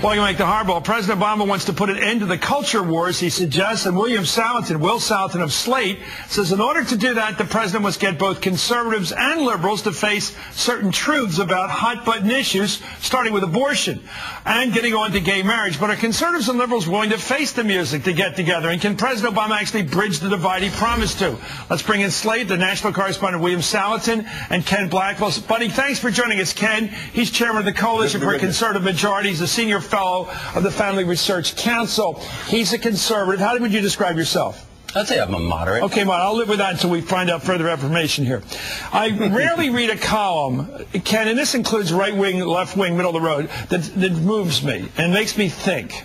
Welcome back to Hardball. President Obama wants to put an end to the culture wars, he suggests, and Will Saletan of Slate, says in order to do that, the president must get both conservatives and liberals to face certain truths about hot-button issues, starting with abortion and getting on to gay marriage. But are conservatives and liberals willing to face the music to get together? And can President Obama actually bridge the divide he promised to? Let's bring in Slate, the national correspondent Will Saletan, and Ken Blackwell. Buddy, thanks for joining us, Ken. He's chairman of the Coalition for a Conservative Majority. He's a senior fellow of the Family Research Council. He's a conservative. How would you describe yourself? I'd say I'm a moderate. Okay, I'll live with that until we find out further information here. I rarely read a column, Ken, and this includes right-wing, left-wing, middle of the road, that moves me and makes me think.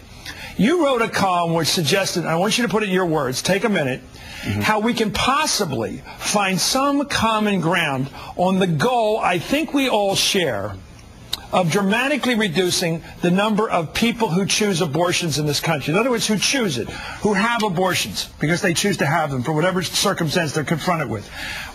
You wrote a column which suggested, and I want you to put it in your words, take a minute, how we can possibly find some common ground on the goal I think we all share of dramatically reducing the number of people who choose abortions in this country. In other words, who choose it, who have abortions because they choose to have them for whatever circumstance they're confronted with.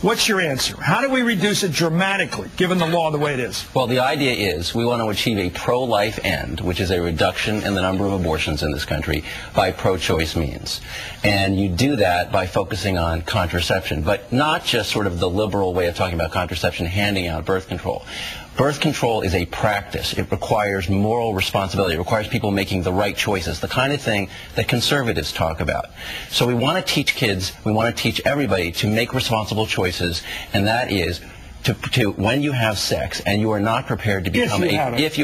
What's your answer? How do we reduce it dramatically, given the law the way it is? Well, the idea is we want to achieve a pro-life end, which is a reduction in the number of abortions in this country by pro-choice means. And you do that by focusing on contraception, but not just sort of the liberal way of talking about contraception, handing out birth control. Birth control is a practice. It requires moral responsibility. It requires people making the right choices, the kind of thing that conservatives talk about. So we want to teach kids, we want to teach everybody to make responsible choices, and that is to when you have sex and you are not prepared to become if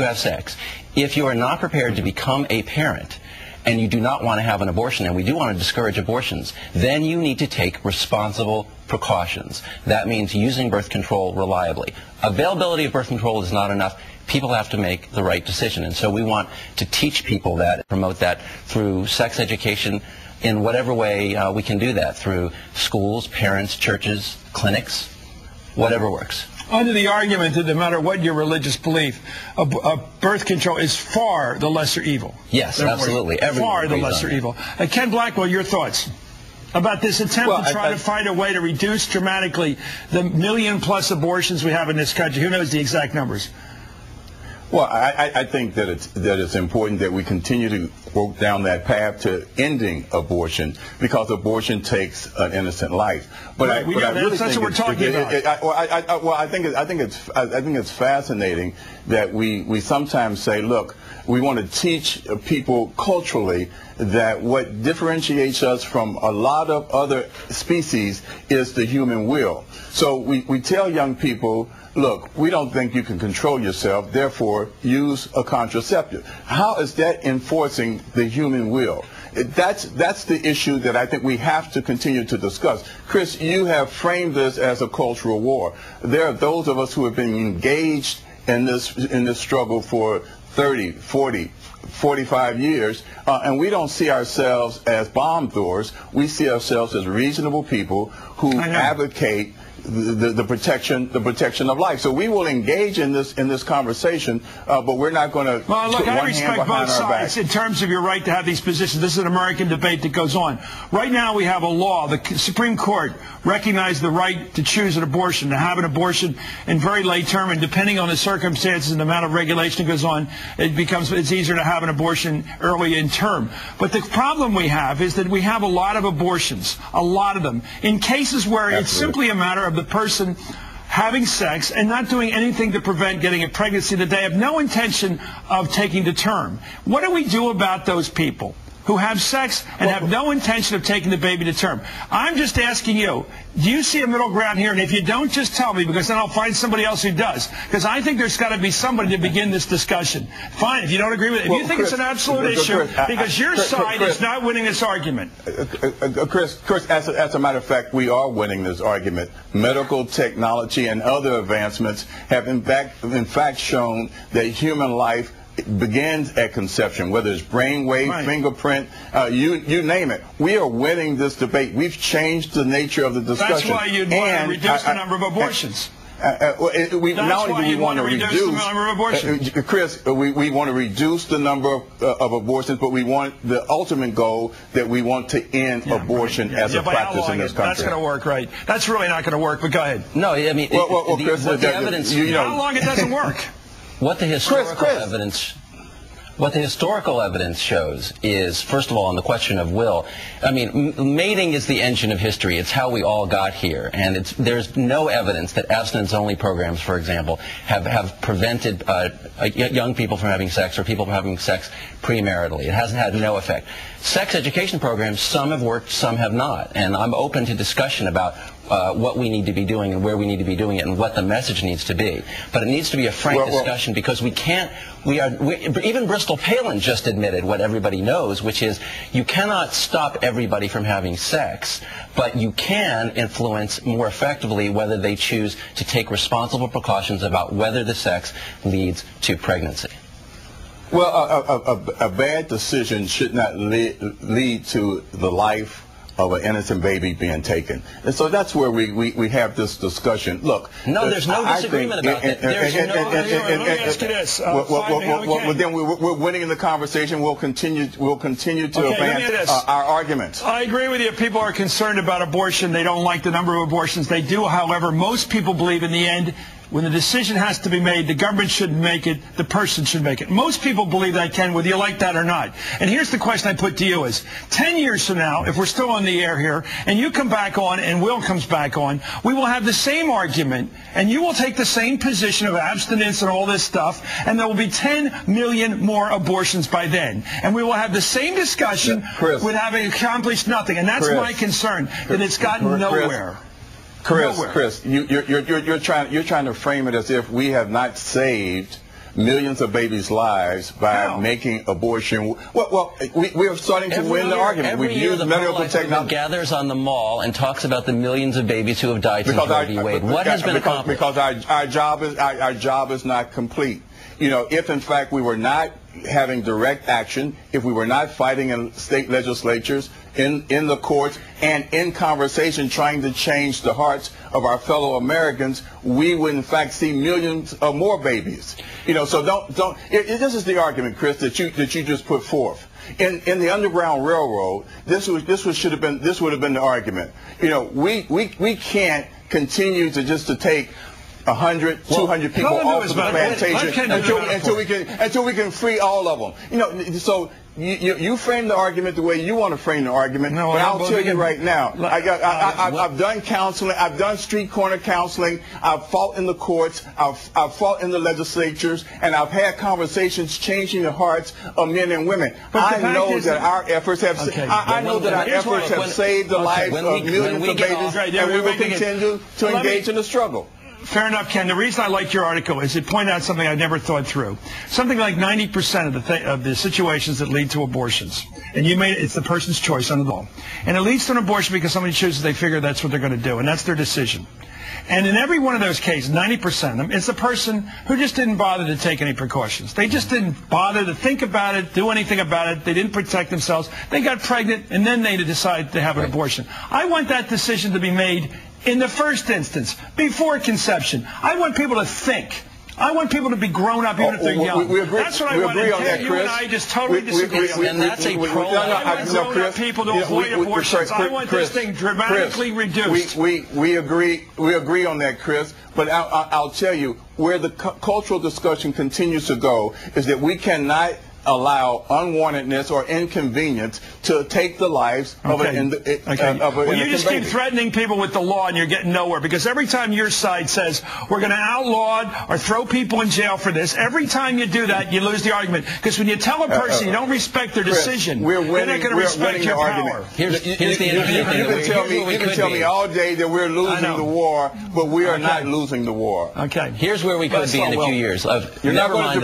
you are not prepared to become a parent, and you do not want to have an abortion, and we do want to discourage abortions, then you need to take responsible precautions. That means using birth control reliably. Availability of birth control is not enough. People have to make the right decision. And so we want to teach people that, promote that through sex education in whatever way we can do that, through schools, parents, churches, clinics, whatever works. Under the argument that no matter what your religious belief, birth control is far the lesser evil. Yes, absolutely. Far the lesser evil. Ken Blackwell, your thoughts about this attempt to try to find a way to reduce dramatically the million-plus abortions we have in this country? Who knows the exact numbers? Well, I think that it's important that we continue to work down that path to ending abortion, because abortion takes an innocent life. But I really think that's what we're talking about. I think it's fascinating that we sometimes say, look, we want to teach people culturally that what differentiates us from a lot of other species is the human will. So we tell young people, look, we don't think you can control yourself, therefore use a contraceptive. How is that enforcing the human will? That's the issue that I think we have to continue to discuss. Chris, you have framed this as a cultural war. There are those of us who have been engaged in this struggle for 30, 40, 45 years, and we don't see ourselves as bomb throwers. We see ourselves as reasonable people who advocate the protection of life. So we will engage in this conversation, but we're not going to put one hand behind our back. I respect both sides in terms of your right to have these positions. This is an American debate that goes on. Right now we have a law. The Supreme Court recognized the right to choose an abortion, to have an abortion in very late term, and depending on the circumstances and the amount of regulation that goes on, it's easier to have an abortion early in term. But the problem we have is that we have a lot of abortions, a lot of them, in cases where it's simply a matter of the person having sex and not doing anything to prevent getting a pregnancy that they have no intention of taking to term. What do we do about those people who have sex and have no intention of taking the baby to term? I'm just asking you, do you see a middle ground here? And if you don't, just tell me, because then I'll find somebody else who does. Because I think there's got to be somebody to begin this discussion. Fine, if you don't agree with it. If you think it's an absolute issue, because your side is not winning this argument. Chris, as a matter of fact, we are winning this argument. Medical technology and other advancements have in fact shown that human life begins at conception, whether it's brainwave, fingerprint, you name it. We are winning this debate. We've changed the nature of the discussion. That's why you'd want to reduce the number of abortions. Not only do we want to reduce the number of abortions, Chris, we want to reduce the number of abortions, but we want the ultimate goal that we want to end abortion as a practice in this country. That's going to work, right? That's really not going to work, but go ahead. No, I mean, Chris, the evidence... How long it doesn't work? What the historical evidence... What the historical evidence shows is, first of all, on the question of will, I mean, mating is the engine of history. It's how we all got here. And there's no evidence that abstinence-only programs, for example, have prevented young people from having sex or people from having sex premaritally. It hasn't had no effect. Sex education programs, some have worked, some have not. And I'm open to discussion about what we need to be doing and where we need to be doing it and what the message needs to be. But it needs to be a frank discussion, because we can't, even Bristol Palin just admitted what everybody knows, which is you cannot stop everybody from having sex, but you can influence more effectively whether they choose to take responsible precautions about whether the sex leads to pregnancy. Well, a bad decision should not lead to the life of an innocent baby being taken. And so that's where we have this discussion. Look. No, there's no disagreement about that. Let me ask you this. Well, then we're winning in the conversation. We'll continue to advance our arguments. I agree with you. People are concerned about abortion. They don't like the number of abortions they do. However, most people believe in the end, when the decision has to be made, the government shouldn't make it, the person should make it. Most people believe that, Ken, whether you like that or not. And here's the question I put to you is, 10 years from now, if we're still on the air here, and you come back on and Will comes back on, we will have the same argument, and you will take the same position of abstinence and all this stuff, and there will be 10 million more abortions by then. And we will have the same discussion with having accomplished nothing. And that's my concern, that it's gotten nowhere. Chris, you're trying to frame it as if we have not saved millions of babies' lives by making abortion. Well, we are starting to win the argument. Every year, the pro-life movement gathers on the mall and talks about the millions of babies who have died since Roe v. Wade. What has been accomplished? Because our job is not complete. You know, if in fact we were not having direct action, if we were not fighting in state legislatures, in the courts, and in conversation trying to change the hearts of our fellow Americans, we would in fact see millions of more babies. You know, so this is the argument, Chris, that you just put forth. In the Underground Railroad, this would have been the argument. You know, we can't continue to take 100, 200 people off of the plantation until we can free all of them. You know, so you frame the argument the way you want to frame the argument. No, but I'll tell you right now, I've done counseling. I've done street corner counseling. I've fought in the courts. I've fought in the legislatures, and I've had conversations changing the hearts of men and women. I know that our efforts have. I know that our efforts have saved the lives of millions of babies, and we will continue to engage in the struggle. Fair enough, Ken. The reason I liked your article is it pointed out something I never thought through. Something like 90% of the situations that lead to abortions, and it's the person's choice under the law. And it leads to an abortion because somebody chooses, they figure that's what they're going to do, and that's their decision. And in every one of those cases, 90% of them, it's the person who just didn't bother to take any precautions. They just didn't bother to think about it, do anything about it. They didn't protect themselves. They got pregnant, and then they decided to have an abortion. I want that decision to be made in the first instance, before conception. I want people to think. I want people to be grown up even if they're young. We agree. That's what I want. We agree on that, Chris. You and I just totally disagree. And that's a pro-life. I want grown-up people to avoid abortions. I want this thing dramatically reduced. We agree on that, Chris. But I'll tell you, where the cultural discussion continues to go is that we cannot allow unwantedness or inconvenience to take the lives of an innocent baby. Well, you just keep threatening people with the law, and you're getting nowhere, because every time your side says we're going to outlaw or throw people in jail for this, every time you do that, you lose the argument. Because when you tell a person you don't respect their decision, they're not going to respect your power. Here's the You can tell me all day that we're losing the war, but we are not losing the war. Okay. Here's where we could be in a few years. Never mind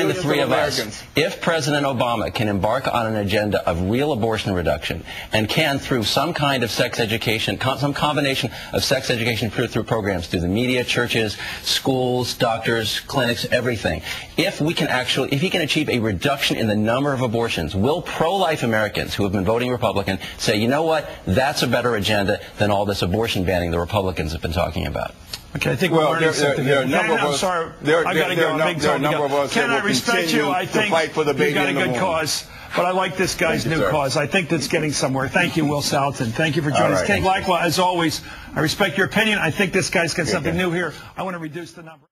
the three of us. If President Obama can embark on an agenda of real abortion reduction and can, through some kind of sex education, some combination of sex education through programs, through the media, churches, schools, doctors, clinics, everything, if he can achieve a reduction in the number of abortions, will pro-life Americans who have been voting Republican say, you know what, that's a better agenda than all this abortion banning the Republicans have been talking about? Okay, I think we're learning something. I'm sorry. I got to go. Ken, I respect you. I think you got a good cause, but I like this guy's new cause. I think that's getting somewhere. Thank you, Will Saletan. Thank you for joining us. Ken Blackwell, as always, I respect your opinion. I think this guy's got something new here. I want to reduce the number.